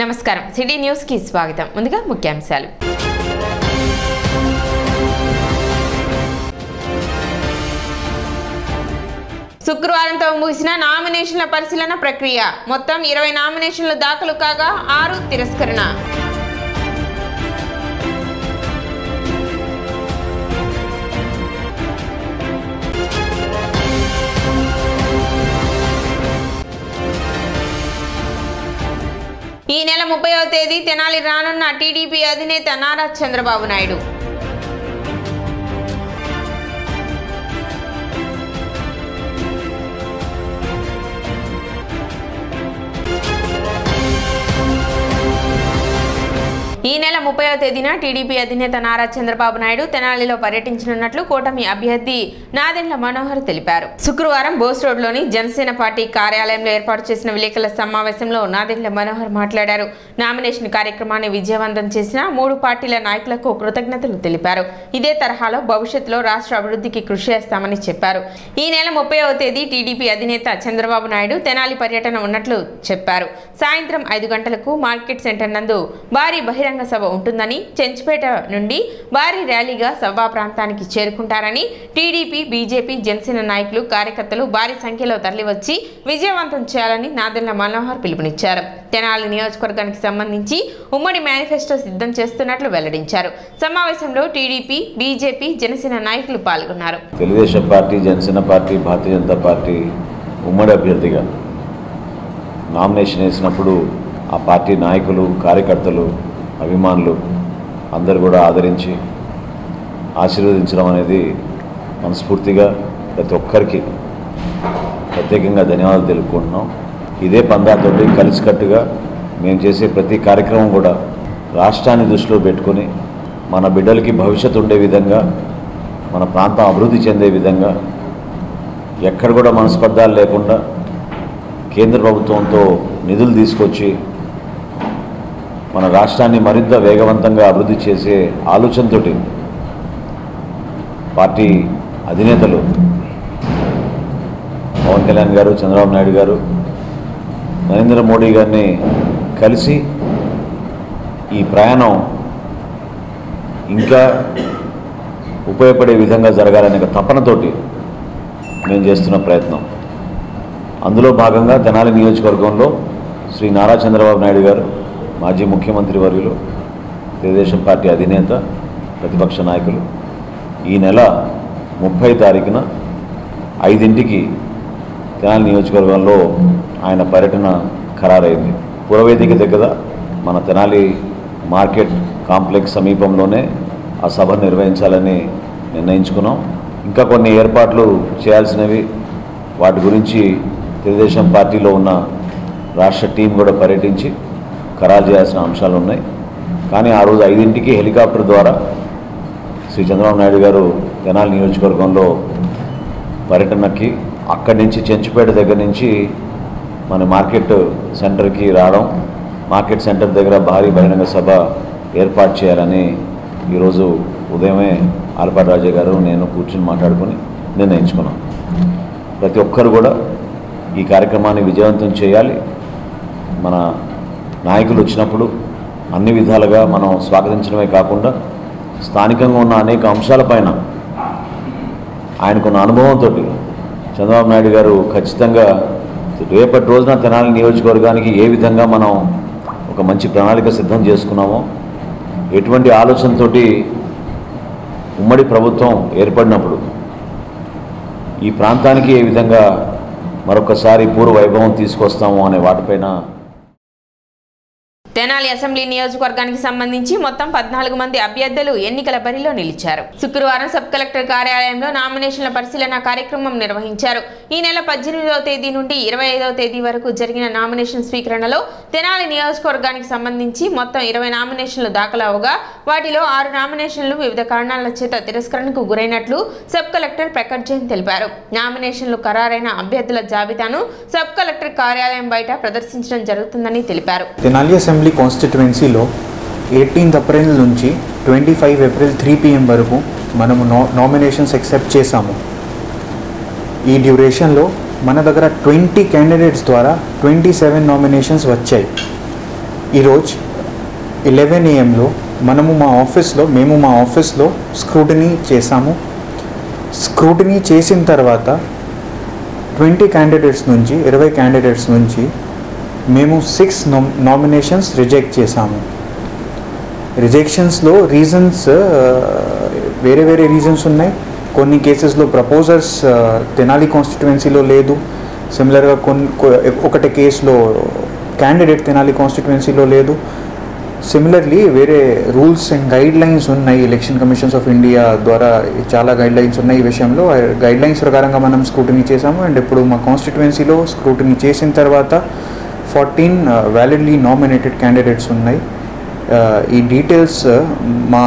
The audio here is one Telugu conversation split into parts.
నమస్కారం సిటీ న్యూస్ కి స్వాగతం ముందుగా ముఖ్యాంశాలు శుక్రవారంతో ముగిసిన నామినేషన్ల పరిశీలన ప్రక్రియ మొత్తం 20 నామినేషన్లు దాఖలు కాగా 6 తిరస్కరణ ఈ నెల 30వ తేదీ తెనాలి రానున్న టీడీపీ అధినేత నారా చంద్రబాబు నాయుడు ఈ నెల 30వ తేదీన టీడీపీ అధినేత నారా చంద్రబాబు నాయుడు తెనాలిలో పర్యటించనున్నట్లు కూటమి అభ్యర్థి నాదెండ్ల మనోహర్ తెలిపారు. శుక్రవారం బోస్ రోడ్లోని జనసేన పార్టీ కార్యాలయంలో ఏర్పాటు చేసిన విలేకరుల సమావేశంలో నాదెండ్ల మనోహర్ మాట్లాడారు. నామినేషన్ కార్యక్రమాన్ని విజయవంతం చేసిన 3 పార్టీల నాయకులకు కృతజ్ఞతలు తెలిపారు. ఇదే తరహాలో భవిష్యత్తులో రాష్ట్ర అభివృద్ధికి కృషి చేస్తామని చెప్పారు. ఈ నెల 30వ తేదీ టీడీపీ అధినేత చంద్రబాబు నాయుడు తెనాలి పర్యటన ఉన్నట్లు చెప్పారు. సాయంత్రం 5 గంటలకు మార్కెట్ సెంటర్ నందు భారీ బహిరంగ సభ ఉంటుందని, చెంచుపేట నుండి భారీ ర్యాలీగా సభా ప్రాంతానికి చేరుకుంటారని, టీడీపీ, బీజేపీ, జనసేన నాయకులు, కార్యకర్తలు భారీ సంఖ్యలో తరలివచ్చి విజయవంతం చేయాలని నాదెండ్ల మనోహర్ పిలుపునిచ్చారు. తెనాలి నియోజకవర్గానికి సంబంధించి ఉమ్మడి మేనిఫెస్టో సిద్ధం చేస్తున్నట్లు వెల్లడించారు. సమావేశంలో టీడీపీ, బీజేపీ, జనసేన నాయకులు పాల్గొన్నారు. Telugu Desam party, Janasena party, Bharatiya Janata party ఉమ్మడి అభ్యర్థిగా నామినేషన్ వేసినప్పుడు ఆ పార్టీ నాయకులు, కార్యకర్తలు, అభిమానులు అందరూ కూడా ఆదరించి ఆశీర్వదించడం అనేది మనస్ఫూర్తిగా ప్రతి ఒక్కరికి ప్రత్యేకంగా ధన్యవాదాలు తెలుపుకుంటున్నాం. ఇదే పందాతోటి కలిసికట్టుగా మేము చేసే ప్రతి కార్యక్రమం కూడా రాష్ట్రాన్ని దృష్టిలో పెట్టుకొని మన బిడ్డలకి భవిష్యత్తు ఉండే విధంగా, మన ప్రాంతం అభివృద్ధి చెందే విధంగా, ఎక్కడ కూడా మనస్పర్ధాలు లేకుండా కేంద్ర ప్రభుత్వంతో నిధులు తీసుకొచ్చి మన రాష్ట్రాన్ని మరింత వేగవంతంగా అభివృద్ధి చేసే ఆలోచనతో పార్టీ అధినేతలు పవన్ కళ్యాణ్ గారు, చంద్రబాబు నాయుడు గారు, నరేంద్ర మోడీ గారిని కలిసి ఈ ప్రయాణం ఇంకా ఉపయోగపడే విధంగా జరగాలనే తపనతోటి మేము చేస్తున్న ప్రయత్నం. అందులో భాగంగా తెనాలి నియోజకవర్గంలో శ్రీ నారా చంద్రబాబు నాయుడు గారు, మాజీ ముఖ్యమంత్రి వర్యులు, తెలుగుదేశం పార్టీ అధినేత, ప్రతిపక్ష నాయకులు ఈ నెల 30 తారీఖున 5ంటికి తెనాలి నియోజకవర్గంలో ఆయన పర్యటన ఖరారైంది. పురవేదిక దగ్గర మన తెనాలి మార్కెట్ కాంప్లెక్స్ సమీపంలోనే ఆ సభ నిర్వహించాలని నిర్ణయించుకున్నాం. ఇంకా కొన్ని ఏర్పాట్లు చేయాల్సినవి, వాటి గురించి తెలుగుదేశం పార్టీలో ఉన్న రాష్ట్ర టీం కూడా పర్యటించి ఖరారు చేయాల్సిన అంశాలు ఉన్నాయి. కానీ ఆ రోజు 5ంటికి హెలికాప్టర్ ద్వారా శ్రీ చంద్రబాబు నాయుడు గారు తెనాలి నియోజకవర్గంలో పర్యటనకి, అక్కడి నుంచి చెంచుపేట దగ్గర నుంచి మన మార్కెట్ సెంటర్కి రావడం, మార్కెట్ సెంటర్ దగ్గర భారీ బహిరంగ సభ ఏర్పాటు చేయాలని ఈరోజు ఉదయమే ఆలపాటి రాజా గారు, నేను కూర్చుని మాట్లాడుకొని నిర్ణయించుకున్నాం. ప్రతి ఒక్కరు కూడా ఈ కార్యక్రమాన్ని విజయవంతం చేయాలి. మన నాయకులు వచ్చినప్పుడు అన్ని విధాలుగా మనం స్వాగతించడమే కాకుండా స్థానికంగా ఉన్న అనేక అంశాలపైన ఆయనకున్న అనుభవంతో చంద్రబాబు నాయుడు గారు ఖచ్చితంగా రేపటి రోజున తెనాలి నియోజకవర్గానికి ఏ విధంగా మనం ఒక మంచి ప్రణాళిక సిద్ధం చేసుకున్నామో, ఎటువంటి ఆలోచనతోటి ఉమ్మడి ప్రభుత్వం ఏర్పడినప్పుడు ఈ ప్రాంతానికి ఏ విధంగా మరొకసారి పూర్వ వైభవం తీసుకొస్తాము అనే వాటిపైన. తెనాలి అసెంబ్లీ నియోజకవర్గానికి సంబంధించి మొత్తం 14 మంది అభ్యర్థులు ఎన్నికల బరిలో నిలిచారు. శుక్రవారం సబ్ కలెక్టర్ కార్యాలయంలో నామినేషన్ల పరిశీలన కార్యక్రమం నిర్వహించారు. ఈ నెల 18వ తేదీ నుండి 25వ తేదీ వరకు జరిగిన నామినేషన్ స్వీకరణలో తెనాలి నియోజకవర్గానికి సంబంధించి మొత్తం 20 నామినేషన్లు దాఖలవగా వాటిలో 6 నామినేషన్లు వివిధ కారణాల చేత తిరస్కరణకు గురైనట్లు సబ్ కలెక్టర్ ప్రకట్ జైన్ తెలిపారు. నామినేషన్లు ఖరారైన అభ్యర్థుల జాబితాను సబ్ కలెక్టర్ కార్యాలయం బయట ప్రదర్శించడం జరుగుతుందని తెలిపారు. కాన్స్టిట్యుయెన్సీలో 18 ఏప్రిల్ నుంచి 25 ఏప్రిల్ 3 PM వరకు మనము నామినేషన్స్ యాక్సెప్ట్ చేశాము. ఈ డ్యూరేషన్లో మన దగ్గర 20 క్యాండిడేట్స్ ద్వారా 27 నామినేషన్స్ వచ్చాయి. ఈరోజు 11 AM మేము మా ఆఫీస్లో స్క్రూటినీ చేసాము. స్క్రూటినీ చేసిన తర్వాత 20 క్యాండిడేట్స్ నుంచి మేము 6 నామినేషన్స్ రిజెక్ట్ చేసాము. రిజెక్షన్స్లో రీజన్స్ వేరే రీజన్స్ ఉన్నాయి. కొన్ని కేసెస్లో ప్రపోజర్స్ తెనాలి కాన్స్టిట్యువెన్సీలో లేదు. సిమిలర్గా ఒకటి కేసులో క్యాండిడేట్ తెనాలి కాన్స్టిట్యువెన్సీలో లేదు. సిమిలర్లీ వేరే రూల్స్ అండ్ గైడ్ లైన్స్ ఉన్నాయి. ఎలక్షన్ కమిషన్స్ ఆఫ్ ఇండియా ద్వారా చాలా గైడ్ లైన్స్ ఉన్నాయి ఈ విషయంలో. గైడ్ లైన్స్ ప్రకారంగా మనం స్క్రూటినీ చేసాము. అండ్ ఇప్పుడు మా కాన్స్టిట్యువెన్సీలో స్క్రూటినీ చేసిన తర్వాత 14 వ్యాలిడ్లీ నామినేటెడ్ క్యాండిడేట్స్ ఉన్నాయి. ఈ డీటెయిల్స్ మా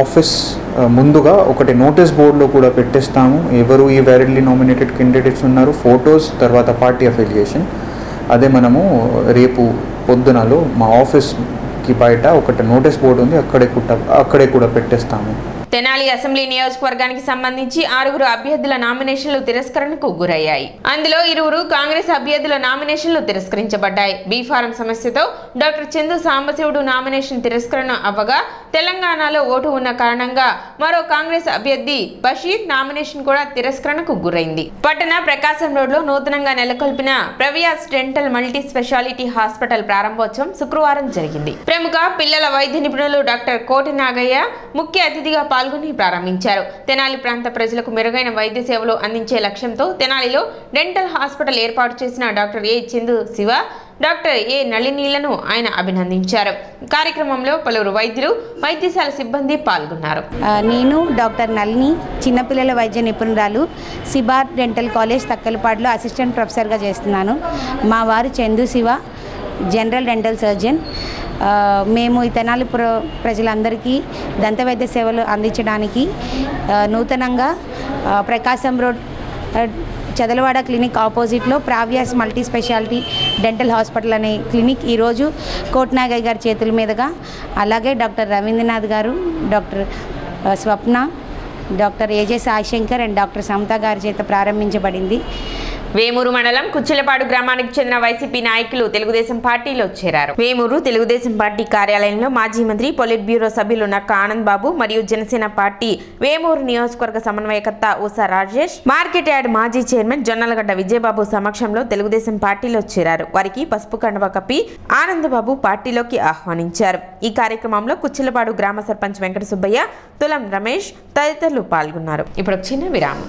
ఆఫీస్ ముందుగా ఒకటి నోటీస్ బోర్డులో కూడా పెట్టేస్తాము. ఎవరు ఈ వ్యాలిడ్లీ నామినేటెడ్ క్యాండిడేట్స్ ఉన్నారు, ఫొటోస్, తర్వాత పార్టీ అఫిలియేషన్. అదే మనము రేపు పొద్దునలో మా ఆఫీస్కి బయట ఒకటి నోటీస్ బోర్డు ఉంది, అక్కడే కూడా పెట్టేస్తాము. తెనాలి అసెంబ్లీ నియోజకవర్గానికి సంబంధించి 6 అభ్యర్థుల నామినేషన్లు తిరస్కరణకు గురయ్యాయి. అందులో 2 కాంగ్రెస్ అభ్యర్థుల నామినేషన్లు తిరస్కరించబడ్డాయి. బీ ఫారం సమస్యతో డాక్టర్ చందు సాంబశివుడు నామినేషన్ తిరస్కరణ అవ్వగా తెలంగాణలో ఓటు ఉన్న కారణంగా మరో కాంగ్రెస్ అభ్యర్థి బషీర్ నామినేషన్ కూడా తిరస్కరణకు గురైంది. పట్టణ ప్రకాశం రోడ్లో నూతనంగా నెలకొల్పిన ప్రవ్యాస్ డెంటల్ మల్టీ స్పెషాలిటీ హాస్పిటల్ ప్రారంభోత్సవం శుక్రవారం జరిగింది. ప్రముఖ పిల్లల వైద్య నిపుణులు డాక్టర్ కోటి నాగయ్య ముఖ్య అతిథిగా పాల్గొని ప్రారంభించారు. తెనాలి ప్రాంత ప్రజలకు మెరుగైన వైద్య సేవలు అందించే లక్ష్యంతో తెనాలిలో డెంటల్ హాస్పిటల్ ఏర్పాటు చేసిన doctor A Chandu Siva, doctor A నళినీలను ఆయన అభినందించారు. కార్యక్రమంలో పలువురు వైద్యులు, వైద్యశాల సిబ్బంది పాల్గొన్నారు. నేను డాక్టర్ నళిని, చిన్నపిల్లల వైద్య నిపుణురాలు, సిబార్ డెంటల్ కాలేజ్ తక్కలపాడులో అసిస్టెంట్ ప్రొఫెసర్గా చేస్తున్నాను. మా వారు Chandu Shiva, general dental surgeon. మేము ఈ తెనాలి ప్రజలందరికీ దంతవైద్య సేవలు అందించడానికి నూతనంగా ప్రకాశం రోడ్ చదలవాడ క్లినిక్ ఆపోజిట్లో Pravyas multi speciality dental hospital అనే క్లినిక్ ఈరోజు కోట్నాగయ్య గారి చేతుల మీదుగా, అలాగే డాక్టర్ రవీంద్రనాథ్ గారు, doctor Swapna, doctor AJ Saishankar and doctor Samatha గారి చేత ప్రారంభించబడింది. వేమూరు మండలం కుచ్చిలపాడు గ్రామానికి చెందిన వైసీపీ నాయకులు తెలుగుదేశం పార్టీలో చేరారు. వేమూరు తెలుగుదేశం పార్టీ కార్యాలయంలో మాజీ మంత్రి, పొలిట్ బ్యూరో సభ్యులు నక్క ఆనంద్ బాబు మరియు జనసేన పార్టీ వేమూరు నియోజకవర్గ సమన్వయకర్త ఉషా రాజేష్, మార్కెట్ యార్డ్ మాజీ చైర్మన్ జొన్నలగడ్డ విజయబాబు సమక్షంలో తెలుగుదేశం పార్టీలో చేరారు. వారికి పసుపు కండువా కప్పి ఆనందబాబు పార్టీలోకి ఆహ్వానించారు. ఈ కార్యక్రమంలో కుచ్చిలపాడు గ్రామ సర్పంచ్ వెంకట సుబ్బయ్య, తులం రమేష్ తదితరులు పాల్గొన్నారు. ఇప్పుడు చిన్న విరామం.